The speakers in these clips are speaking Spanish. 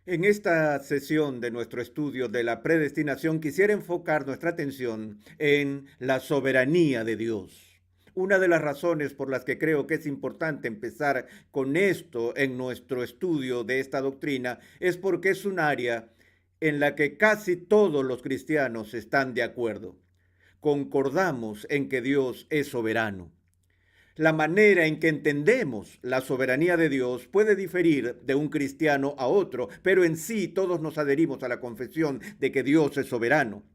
En esta sesión de nuestro estudio de la predestinación quisiera enfocar nuestra atención en la soberanía de Dios. Una de las razones por las que creo que es importante empezar con esto en nuestro estudio de esta doctrina es porque es un área en la que casi todos los cristianos están de acuerdo. Concordamos en que Dios es soberano. La manera en que entendemos la soberanía de Dios puede diferir de un cristiano a otro, pero en sí todos nos adherimos a la confesión de que Dios es soberano.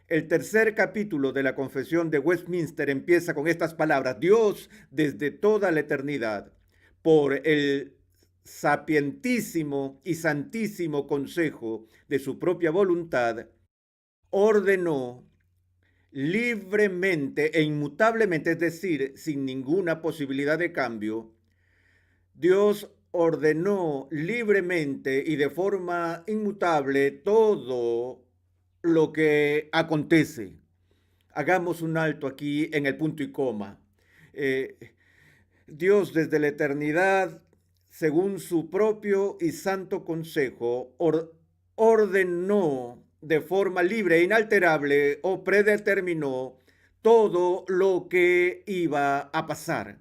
El tercer capítulo de la Confesión de Westminster empieza con estas palabras: Dios, desde toda la eternidad, por el sapientísimo y santísimo consejo de su propia voluntad, ordenó libremente e inmutablemente, es decir, sin ninguna posibilidad de cambio. Dios ordenó libremente y de forma inmutable todo lo que acontece. Hagamos un alto aquí en el punto y coma. Eh, Dios desde la eternidad, según su propio y santo consejo, ordenó de forma libre e inalterable o predeterminó todo lo que iba a pasar.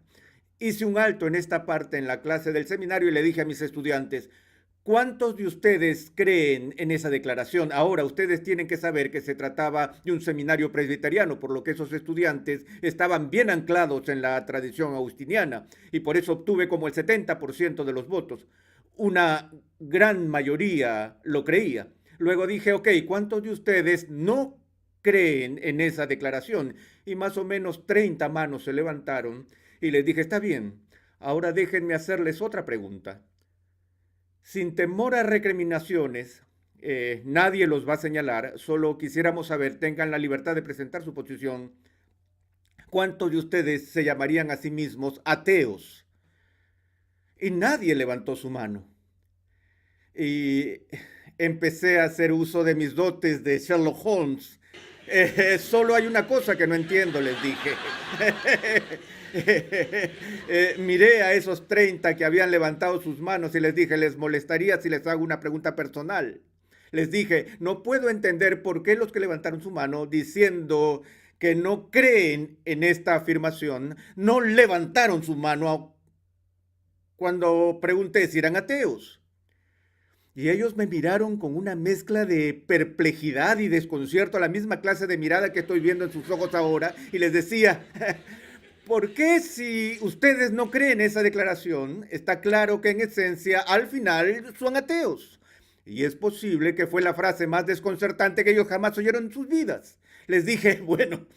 Hice un alto en esta parte en la clase del seminario y le dije a mis estudiantes: ¿cuántos de ustedes creen en esa declaración? Ahora, ustedes tienen que saber que se trataba de un seminario presbiteriano, por lo que esos estudiantes estaban bien anclados en la tradición agustiniana y por eso obtuve como el 70% de los votos. Una gran mayoría lo creía. Luego dije: ok, ¿cuántos de ustedes no creen en esa declaración? Y más o menos 30 manos se levantaron y les dije: está bien, ahora déjenme hacerles otra pregunta. Sin temor a recriminaciones, nadie los va a señalar, solo quisiéramos saber, tengan la libertad de presentar su posición. ¿Cuántos de ustedes se llamarían a sí mismos ateos? Y nadie levantó su mano. Y empecé a hacer uso de mis dotes de Sherlock Holmes. Solo hay una cosa que no entiendo, les dije. Miré a esos 30 que habían levantado sus manos y les dije: ¿les molestaría si les hago una pregunta personal? Les dije: no puedo entender por qué los que levantaron su mano diciendo que no creen en esta afirmación no levantaron su mano cuando pregunté si eran ateos. Y ellos me miraron con una mezcla de perplejidad y desconcierto, la misma clase de mirada que estoy viendo en sus ojos ahora, y les decía: ¿por qué, si ustedes no creen esa declaración, está claro que en esencia al final son ateos? Y es posible que fue la frase más desconcertante que ellos jamás oyeron en sus vidas. Les dije: bueno,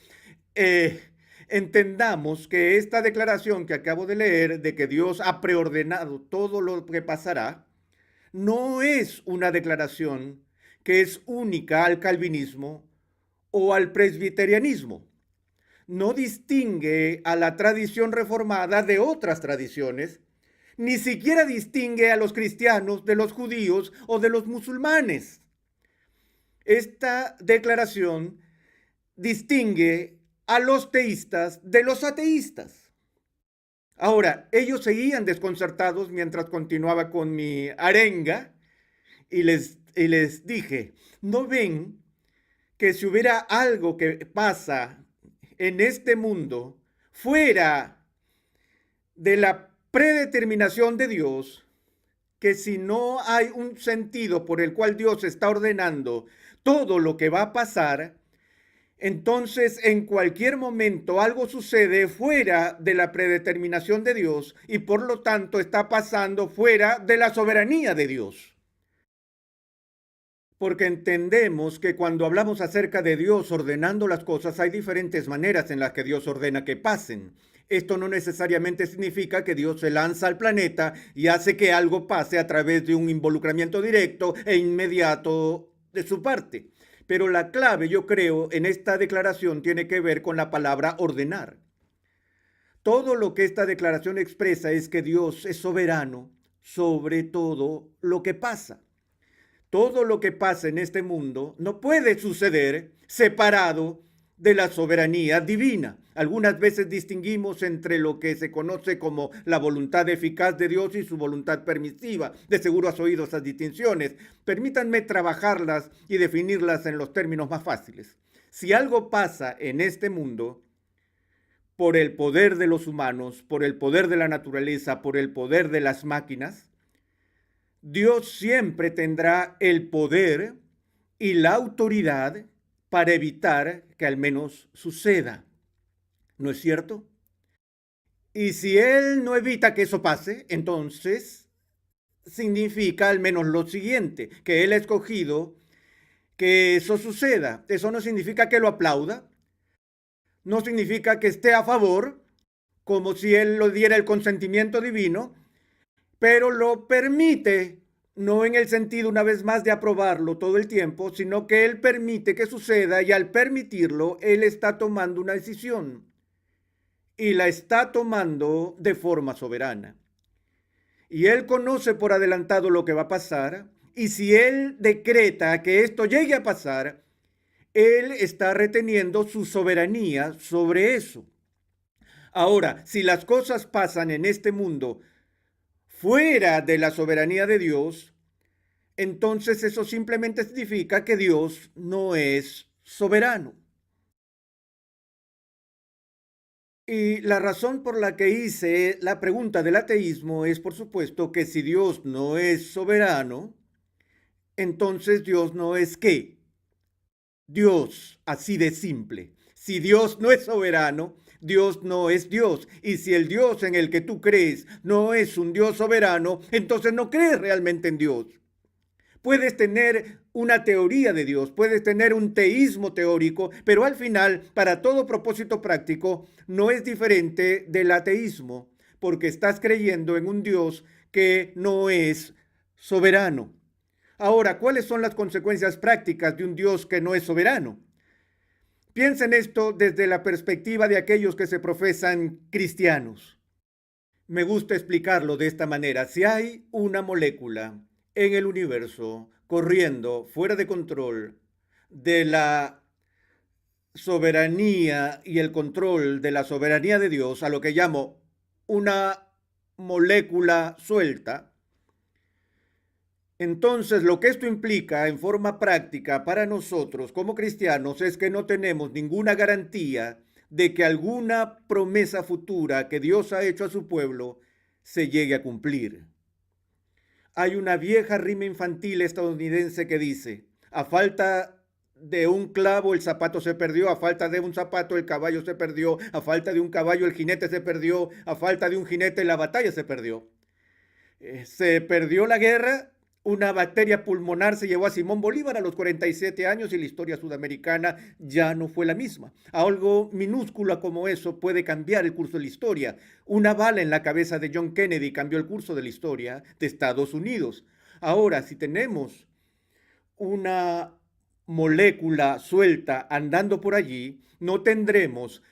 eh, entendamos que esta declaración que acabo de leer de que Dios ha preordenado todo lo que pasará, no es una declaración que es única al calvinismo o al presbiterianismo. No distingue a la tradición reformada de otras tradiciones, ni siquiera distingue a los cristianos de los judíos o de los musulmanes. Esta declaración distingue a los teístas de los ateístas. Ahora, ellos seguían desconcertados mientras continuaba con mi arenga y les dije: ¿no ven que si hubiera algo que pasa en este mundo fuera de la predeterminación de Dios, que si no hay un sentido por el cual Dios está ordenando todo lo que va a pasar, entonces en cualquier momento algo sucede fuera de la predeterminación de Dios y por lo tanto está pasando fuera de la soberanía de Dios? Porque entendemos que cuando hablamos acerca de Dios ordenando las cosas, hay diferentes maneras en las que Dios ordena que pasen. Esto no necesariamente significa que Dios se lanza al planeta y hace que algo pase a través de un involucramiento directo e inmediato de su parte. Pero la clave, yo creo, en esta declaración tiene que ver con la palabra ordenar. Todo lo que esta declaración expresa es que Dios es soberano sobre todo lo que pasa. Todo lo que pasa en este mundo no puede suceder separado de la soberanía divina. Algunas veces distinguimos entre lo que se conoce como la voluntad eficaz de Dios y su voluntad permisiva. De seguro has oído esas distinciones. Permítanme trabajarlas y definirlas en los términos más fáciles. Si algo pasa en este mundo, por el poder de los humanos, por el poder de la naturaleza, por el poder de las máquinas, Dios siempre tendrá el poder y la autoridad para evitar que al menos suceda. ¿No es cierto? Y si Él no evita que eso pase, entonces significa al menos lo siguiente, que Él ha escogido que eso suceda. Eso no significa que lo aplauda, no significa que esté a favor, como si Él lo diera el consentimiento divino, pero lo permite, no en el sentido una vez más de aprobarlo todo el tiempo, sino que Él permite que suceda y al permitirlo, Él está tomando una decisión y la está tomando de forma soberana. Y Él conoce por adelantado lo que va a pasar y si Él decreta que esto llegue a pasar, Él está reteniendo su soberanía sobre eso. Ahora, si las cosas pasan en este mundo fuera de la soberanía de Dios, entonces eso simplemente significa que Dios no es soberano. Y la razón por la que hice la pregunta del ateísmo es, por supuesto, que si Dios no es soberano, entonces Dios no es ¿qué? Dios, así de simple. Si Dios no es soberano, Dios no es Dios. Y si el Dios en el que tú crees no es un Dios soberano, entonces no crees realmente en Dios. Puedes tener una teoría de Dios, puedes tener un teísmo teórico, pero al final, para todo propósito práctico, no es diferente del ateísmo, porque estás creyendo en un Dios que no es soberano. Ahora, ¿cuáles son las consecuencias prácticas de un Dios que no es soberano? Piensen esto desde la perspectiva de aquellos que se profesan cristianos. Me gusta explicarlo de esta manera. Si hay una molécula en el universo corriendo fuera de control de la soberanía y el control de la soberanía de Dios, a lo que llamo una molécula suelta, entonces lo que esto implica en forma práctica para nosotros como cristianos es que no tenemos ninguna garantía de que alguna promesa futura que Dios ha hecho a su pueblo se llegue a cumplir. Hay una vieja rima infantil estadounidense que dice, a falta de un clavo el zapato se perdió, a falta de un zapato el caballo se perdió, a falta de un caballo el jinete se perdió, a falta de un jinete la batalla se perdió. Se perdió la guerra, una bacteria pulmonar se llevó a Simón Bolívar a los 47 años y la historia sudamericana ya no fue la misma. Algo minúsculo como eso puede cambiar el curso de la historia. Una bala en la cabeza de John Kennedy cambió el curso de la historia de Estados Unidos. Ahora, si tenemos una molécula suelta andando por allí, no tendremos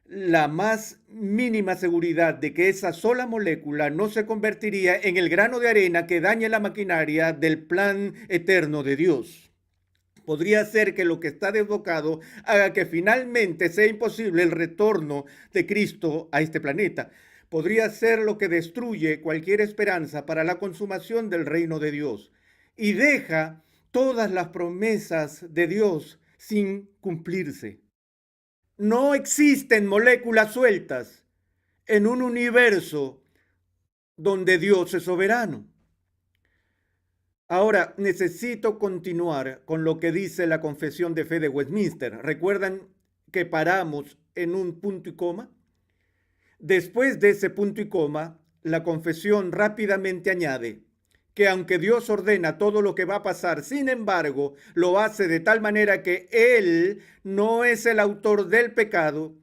la más mínima seguridad de que esa sola molécula no se convertiría en el grano de arena que dañe la maquinaria del plan eterno de Dios. Podría ser que lo que está desbocado haga que finalmente sea imposible el retorno de Cristo a este planeta. Podría ser lo que destruye cualquier esperanza para la consumación del reino de Dios y deja todas las promesas de Dios sin cumplirse. No existen moléculas sueltas en un universo donde Dios es soberano. Ahora, necesito continuar con lo que dice la Confesión de Fe de Westminster. ¿Recuerdan que paramos en un punto y coma? Después de ese punto y coma, la confesión rápidamente añade que aunque Dios ordena todo lo que va a pasar, sin embargo, lo hace de tal manera que Él no es el autor del pecado,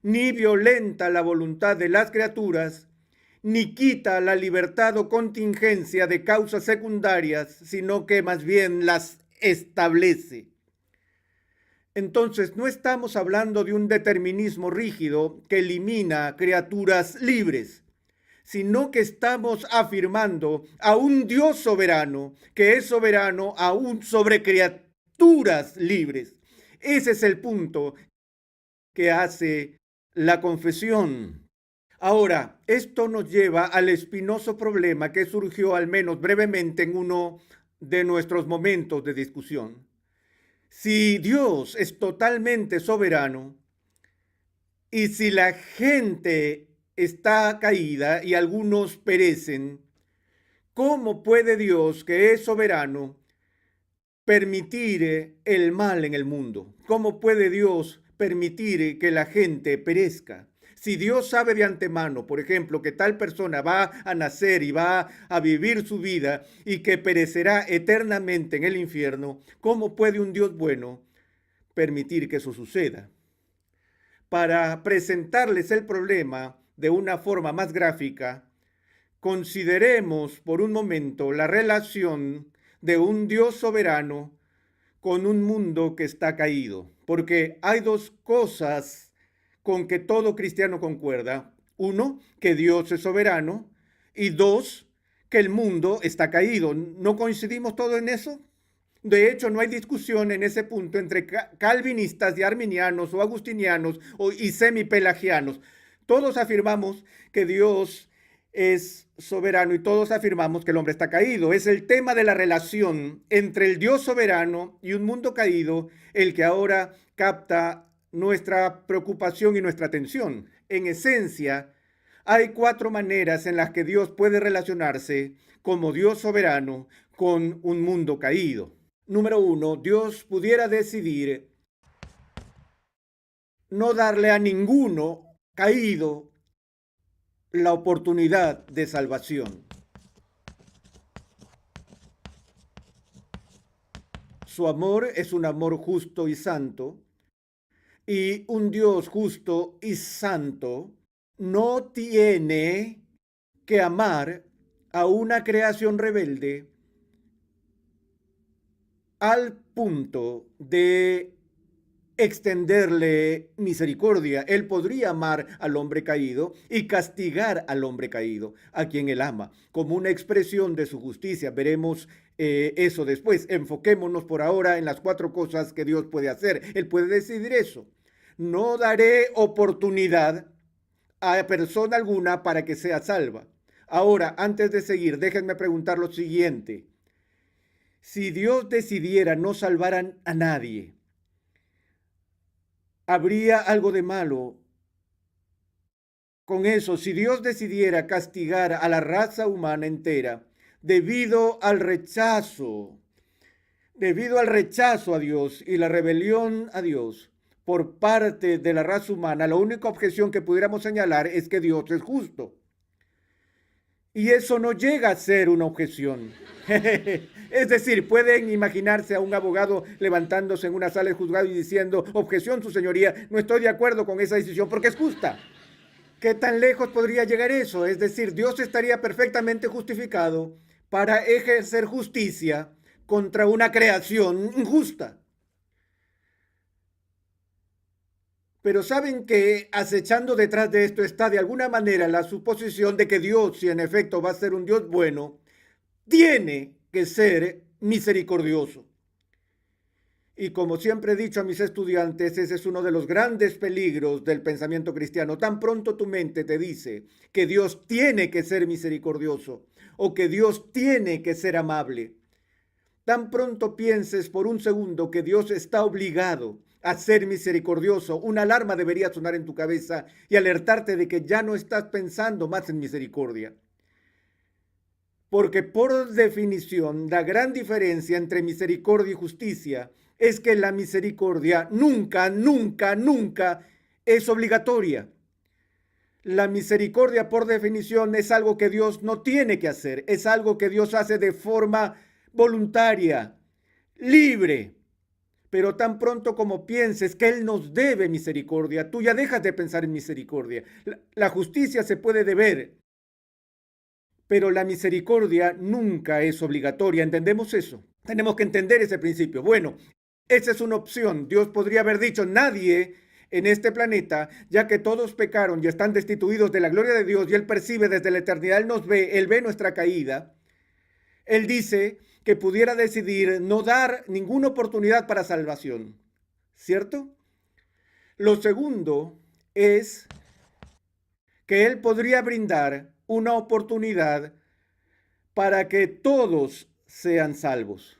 ni violenta la voluntad de las criaturas, ni quita la libertad o contingencia de causas secundarias, sino que más bien las establece. Entonces, no estamos hablando de un determinismo rígido que elimina criaturas libres, sino que estamos afirmando a un Dios soberano que es soberano aún sobre criaturas libres. Ese es el punto que hace la confesión. Ahora, esto nos lleva al espinoso problema que surgió al menos brevemente en uno de nuestros momentos de discusión. Si Dios es totalmente soberano y si la gente está caída y algunos perecen, ¿cómo puede Dios, que es soberano, permitir el mal en el mundo? ¿Cómo puede Dios permitir que la gente perezca? Si Dios sabe de antemano, por ejemplo, que tal persona va a nacer y va a vivir su vida y que perecerá eternamente en el infierno, ¿cómo puede un Dios bueno permitir que eso suceda? Para presentarles el problema de una forma más gráfica, consideremos por un momento la relación de un Dios soberano con un mundo que está caído, porque hay dos cosas con que todo cristiano concuerda. Uno, que Dios es soberano, y dos, que el mundo está caído. ¿No coincidimos todos en eso? De hecho, no hay discusión en ese punto entre calvinistas y arminianos o agustinianos y semipelagianos. Todos afirmamos que Dios es soberano y todos afirmamos que el hombre está caído. Es el tema de la relación entre el Dios soberano y un mundo caído el que ahora capta nuestra preocupación y nuestra atención. En esencia, hay cuatro maneras en las que Dios puede relacionarse como Dios soberano con un mundo caído. Número uno, Dios pudiera decidir no darle a ninguno caído la oportunidad de salvación. Su amor es un amor justo y santo, y un Dios justo y santo no tiene que amar a una creación rebelde al punto de extenderle misericordia. Él podría amar al hombre caído y castigar al hombre caído, a quien él ama, como una expresión de su justicia. Veremos eso después. Enfoquémonos por ahora en las cuatro cosas que Dios puede hacer. Él puede decidir eso. No daré oportunidad a persona alguna para que sea salva. Ahora, antes de seguir, déjenme preguntar lo siguiente. Si Dios decidiera no salvar a nadie, ¿habría algo de malo con eso? Si Dios decidiera castigar a la raza humana entera debido al rechazo a Dios y la rebelión a Dios por parte de la raza humana, la única objeción que pudiéramos señalar es que Dios es justo. Y eso no llega a ser una objeción. Es decir, pueden imaginarse a un abogado levantándose en una sala de juzgado y diciendo: objeción, su señoría, no estoy de acuerdo con esa decisión porque es justa. ¿Qué tan lejos podría llegar eso? Es decir, Dios estaría perfectamente justificado para ejercer justicia contra una creación injusta. Pero saben que acechando detrás de esto está de alguna manera la suposición de que Dios, si en efecto va a ser un Dios bueno, tiene que ser misericordioso. Y como siempre he dicho a mis estudiantes, ese es uno de los grandes peligros del pensamiento cristiano. Tan pronto tu mente te dice que Dios tiene que ser misericordioso o que Dios tiene que ser amable, tan pronto pienses por un segundo que Dios está obligado a ser misericordioso, una alarma debería sonar en tu cabeza y alertarte de que ya no estás pensando más en misericordia. Porque por definición, la gran diferencia entre misericordia y justicia es que la misericordia nunca, nunca, nunca es obligatoria. La misericordia, por definición, es algo que Dios no tiene que hacer, es algo que Dios hace de forma voluntaria, libre. Pero tan pronto como pienses que Él nos debe misericordia, tú ya dejas de pensar en misericordia. La justicia se puede deber, pero la misericordia nunca es obligatoria. ¿Entendemos eso? Tenemos que entender ese principio. Bueno, esa es una opción. Dios podría haber dicho: nadie en este planeta, ya que todos pecaron y están destituidos de la gloria de Dios y Él percibe desde la eternidad, Él nos ve, Él ve nuestra caída. Él dice que pudiera decidir no dar ninguna oportunidad para salvación, ¿cierto? Lo segundo es que Él podría brindar una oportunidad para que todos sean salvos.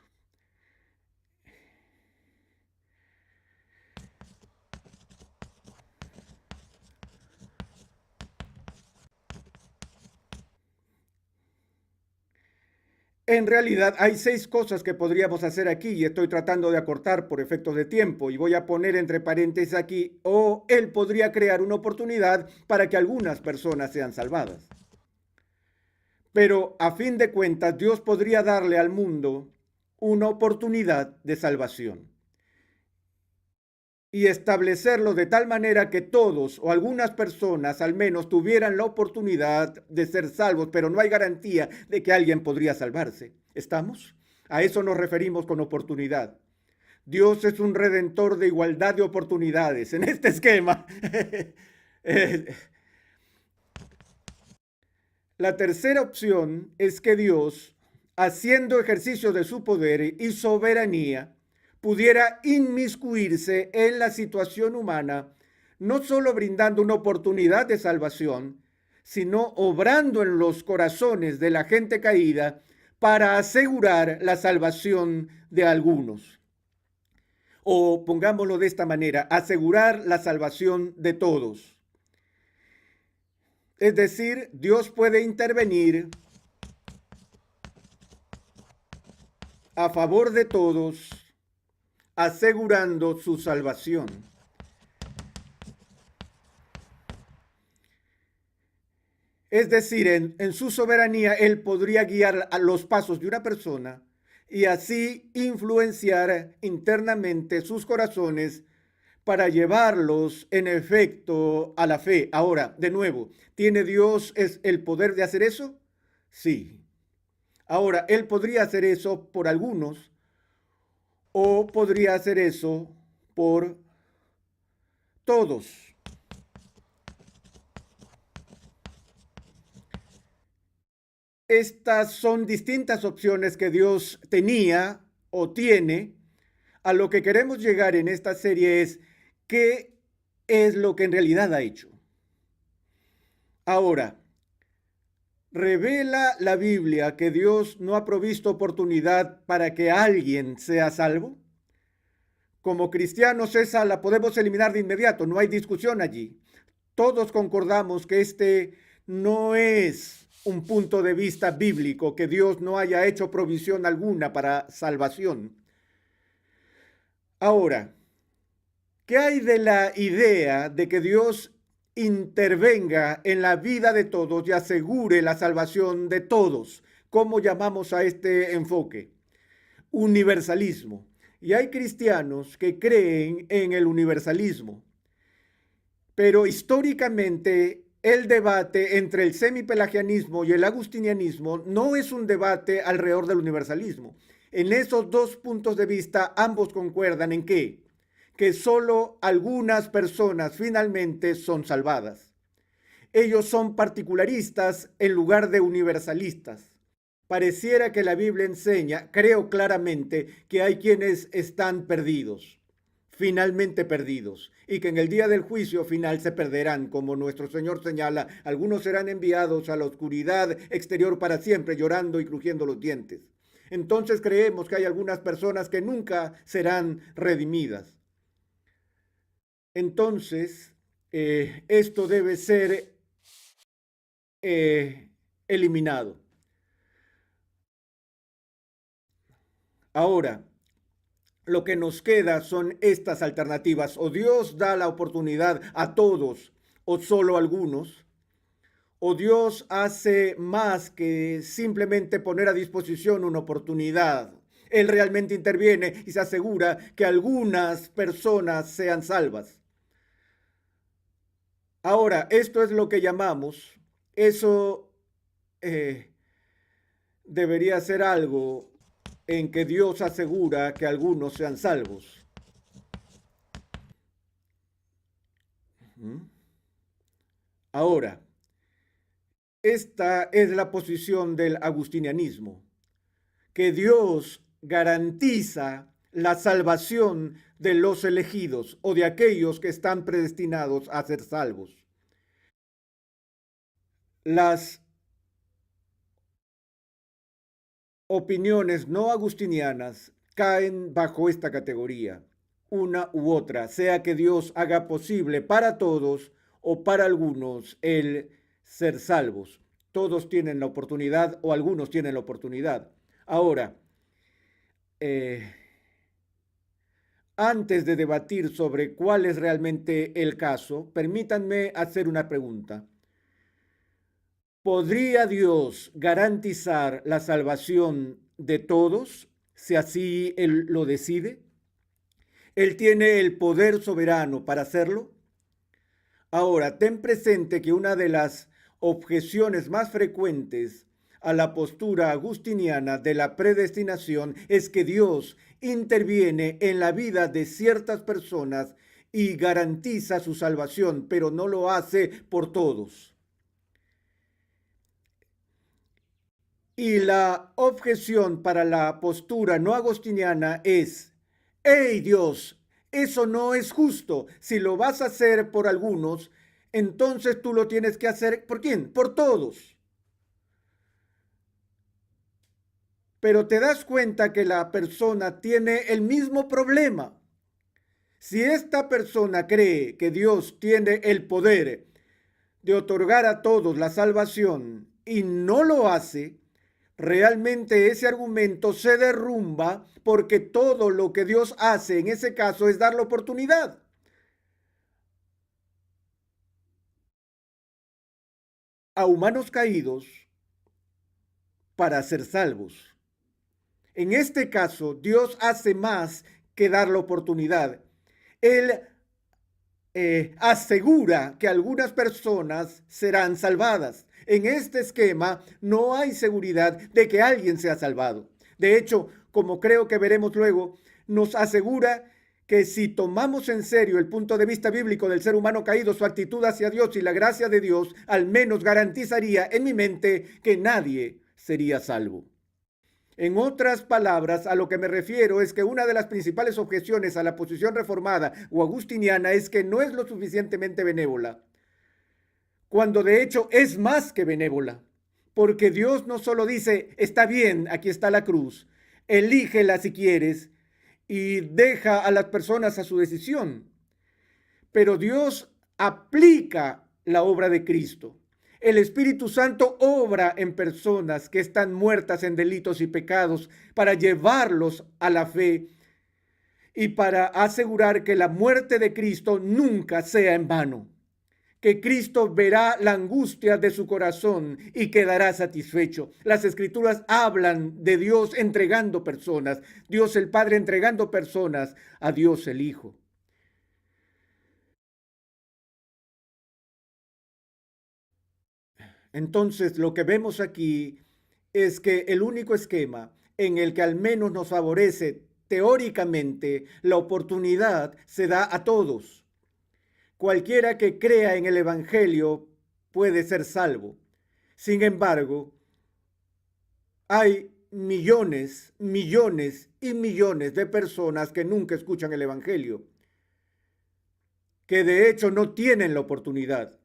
En realidad hay 6 cosas que podríamos hacer aquí y estoy tratando de acortar por efectos de tiempo y voy a poner entre paréntesis aquí, o Él podría crear una oportunidad para que algunas personas sean salvadas. Pero a fin de cuentas, Dios podría darle al mundo una oportunidad de salvación y establecerlo de tal manera que todos o algunas personas al menos tuvieran la oportunidad de ser salvos, pero no hay garantía de que alguien podría salvarse. ¿Estamos? A eso nos referimos con oportunidad. Dios es un redentor de igualdad de oportunidades en este esquema. La tercera opción es que Dios, haciendo ejercicio de su poder y soberanía, pudiera inmiscuirse en la situación humana, no solo brindando una oportunidad de salvación, sino obrando en los corazones de la gente caída para asegurar la salvación de algunos. O pongámoslo de esta manera, asegurar la salvación de todos. Es decir, Dios puede intervenir a favor de todos, asegurando su salvación. Es decir, en su soberanía, Él podría guiar a los pasos de una persona y así influenciar internamente sus corazones para llevarlos en efecto a la fe. Ahora, de nuevo, ¿tiene Dios el poder de hacer eso? Sí. Ahora, Él podría hacer eso por algunos o podría hacer eso por todos. Estas son distintas opciones que Dios tenía o tiene. A lo que queremos llegar en esta serie es qué es lo que en realidad ha hecho. Ahora, ¿revela la Biblia que Dios no ha provisto oportunidad para que alguien sea salvo? Como cristianos esa la podemos eliminar de inmediato, no hay discusión allí. Todos concordamos que este no es un punto de vista bíblico, que Dios no haya hecho provisión alguna para salvación. Ahora, ¿qué hay de la idea de que Dios intervenga en la vida de todos y asegure la salvación de todos? ¿Cómo llamamos a este enfoque? Universalismo. Y hay cristianos que creen en el universalismo. Pero históricamente el debate entre el semipelagianismo y el agustinianismo no es un debate alrededor del universalismo. En esos dos puntos de vista ambos concuerdan en qué? Que solo algunas personas finalmente son salvadas. Ellos son particularistas en lugar de universalistas. Pareciera que la Biblia enseña, creo claramente, que hay quienes están perdidos, finalmente perdidos, y que en el día del juicio final se perderán, como nuestro Señor señala, algunos serán enviados a la oscuridad exterior para siempre, llorando y crujiendo los dientes. Entonces creemos que hay algunas personas que nunca serán redimidas. Entonces, esto debe ser eliminado. Ahora, lo que nos queda son estas alternativas. O Dios da la oportunidad a todos o solo a algunos. O Dios hace más que simplemente poner a disposición una oportunidad. Él realmente interviene y se asegura que algunas personas sean salvas. Ahora, esto es lo que llamamos, eso debería ser algo en que Dios asegura que algunos sean salvos. Ahora, esta es la posición del agustinianismo, que Dios garantiza la salvación de los elegidos o de aquellos que están predestinados a ser salvos. Las opiniones no agustinianas caen bajo esta categoría, una u otra, sea que Dios haga posible para todos o para algunos el ser salvos. Todos tienen la oportunidad o algunos tienen la oportunidad. Ahora, eh, antes de debatir sobre cuál es realmente el caso, permítanme hacer una pregunta. ¿Podría Dios garantizar la salvación de todos si así Él lo decide? ¿Él tiene el poder soberano para hacerlo? Ahora, ten presente que una de las objeciones más frecuentes a la postura agustiniana de la predestinación es que Dios interviene en la vida de ciertas personas y garantiza su salvación, pero no lo hace por todos. Y la objeción para la postura no agostiniana es: hey Dios, eso no es justo. Si lo vas a hacer por algunos, entonces tú lo tienes que hacer ¿por quién? Por todos. Pero te das cuenta que la persona tiene el mismo problema. Si esta persona cree que Dios tiene el poder de otorgar a todos la salvación y no lo hace, realmente ese argumento se derrumba, porque todo lo que Dios hace en ese caso es dar la oportunidad a humanos caídos para ser salvos. En este caso, Dios hace más que dar la oportunidad. Él asegura que algunas personas serán salvadas. En este esquema no hay seguridad de que alguien sea salvado. De hecho, como creo que veremos luego, nos asegura que si tomamos en serio el punto de vista bíblico del ser humano caído, su actitud hacia Dios y la gracia de Dios, al menos garantizaría en mi mente que nadie sería salvo. En otras palabras, a lo que me refiero es que una de las principales objeciones a la posición reformada o agustiniana es que no es lo suficientemente benévola, cuando de hecho es más que benévola, porque Dios no solo dice: está bien, aquí está la cruz, elígela si quieres y deja a las personas a su decisión, pero Dios aplica la obra de Cristo. El Espíritu Santo obra en personas que están muertas en delitos y pecados para llevarlos a la fe y para asegurar que la muerte de Cristo nunca sea en vano, que Cristo verá la angustia de su corazón y quedará satisfecho. Las Escrituras hablan de Dios entregando personas, Dios el Padre entregando personas a Dios el Hijo. Entonces, lo que vemos aquí es que el único esquema en el que al menos nos favorece teóricamente la oportunidad se da a todos. Cualquiera que crea en el Evangelio puede ser salvo. Sin embargo, hay millones, millones y millones de personas que nunca escuchan el Evangelio, que de hecho no tienen la oportunidad.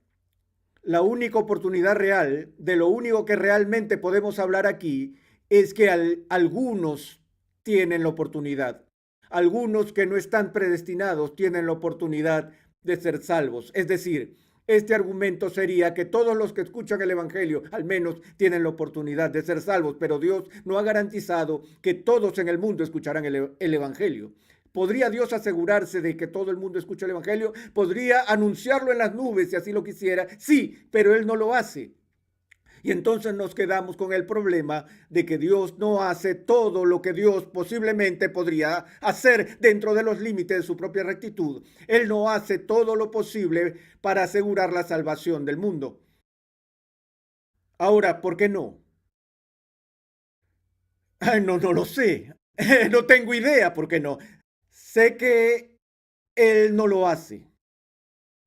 La única oportunidad real, de lo único que realmente podemos hablar aquí, es que algunos tienen la oportunidad. Algunos que no están predestinados tienen la oportunidad de ser salvos. Es decir, este argumento sería que todos los que escuchan el Evangelio al menos tienen la oportunidad de ser salvos, pero Dios no ha garantizado que todos en el mundo escucharán el Evangelio. ¿Podría Dios asegurarse de que todo el mundo escuche el Evangelio? ¿Podría anunciarlo en las nubes si así lo quisiera? Sí, pero Él no lo hace. Y entonces nos quedamos con el problema de que Dios no hace todo lo que Dios posiblemente podría hacer dentro de los límites de su propia rectitud. Él no hace todo lo posible para asegurar la salvación del mundo. Ahora, ¿por qué no? Ay, no lo sé. No tengo idea por qué no. Sé que Él no lo hace.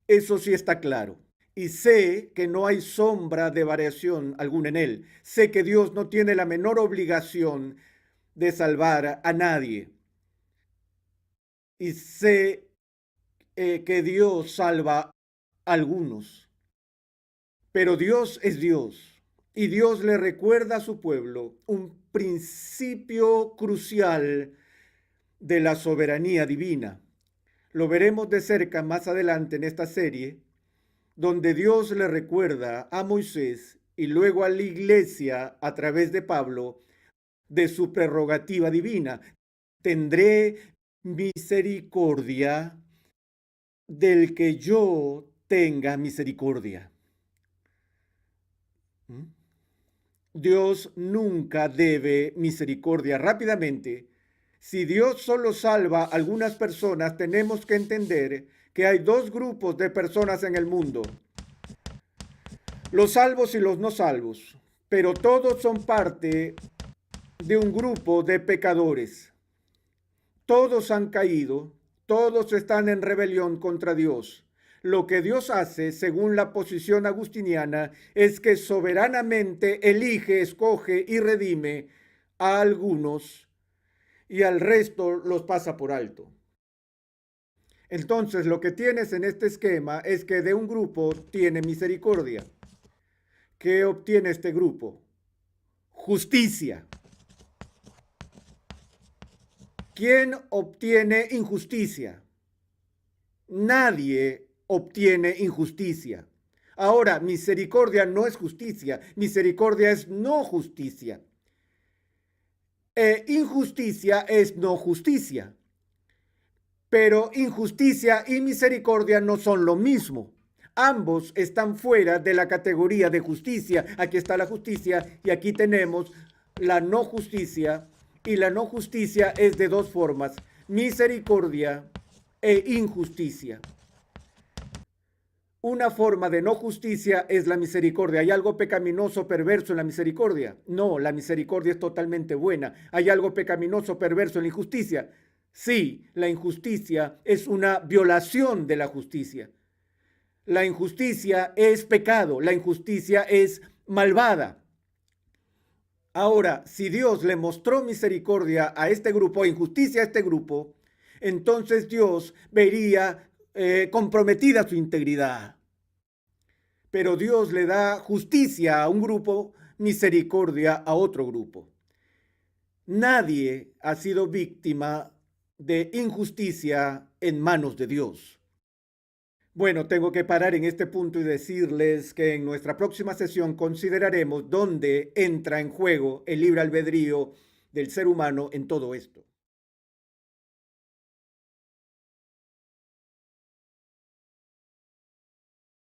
Eso sí está claro. Y sé que no hay sombra de variación alguna en él. Sé que Dios no tiene la menor obligación de salvar a nadie. y sé que Dios salva a algunos, pero Dios es Dios y Dios le recuerda a su pueblo un principio crucial de la soberanía divina. Lo veremos de cerca más adelante en esta serie, donde Dios le recuerda a Moisés y luego a la iglesia a través de Pablo de su prerrogativa divina. Tendré misericordia del que yo tenga misericordia. ¿Mm? Dios nunca debe misericordia. Rápidamente, si Dios solo salva a algunas personas, tenemos que entender que hay dos grupos de personas en el mundo: los salvos y los no salvos, pero todos son parte de un grupo de pecadores. Todos han caído, todos están en rebelión contra Dios. Lo que Dios hace, según la posición agustiniana, es que soberanamente elige, escoge y redime a algunos y al resto los pasa por alto. Entonces, lo que tienes en este esquema es que de un grupo tiene misericordia. ¿Qué obtiene este grupo? Justicia. ¿Quién obtiene injusticia? Nadie obtiene injusticia. Ahora, misericordia no es justicia, misericordia es no justicia. Injusticia es no justicia. Pero injusticia y misericordia no son lo mismo. Ambos están fuera de la categoría de justicia. Aquí está la justicia y aquí tenemos la no justicia. Y la no justicia es de dos formas: misericordia e injusticia. Una forma de no justicia es la misericordia. ¿Hay algo pecaminoso, perverso en la misericordia? No, la misericordia es totalmente buena. ¿Hay algo pecaminoso, perverso en la injusticia? Sí, la injusticia es una violación de la justicia. La injusticia es pecado, la injusticia es malvada. Ahora, si Dios le mostró misericordia a este grupo, injusticia a este grupo, entonces Dios vería comprometida su integridad. Pero Dios le da justicia a un grupo, misericordia a otro grupo. Nadie ha sido víctima de injusticia en manos de Dios. Bueno, tengo que parar en este punto y decirles que en nuestra próxima sesión consideraremos dónde entra en juego el libre albedrío del ser humano en todo esto.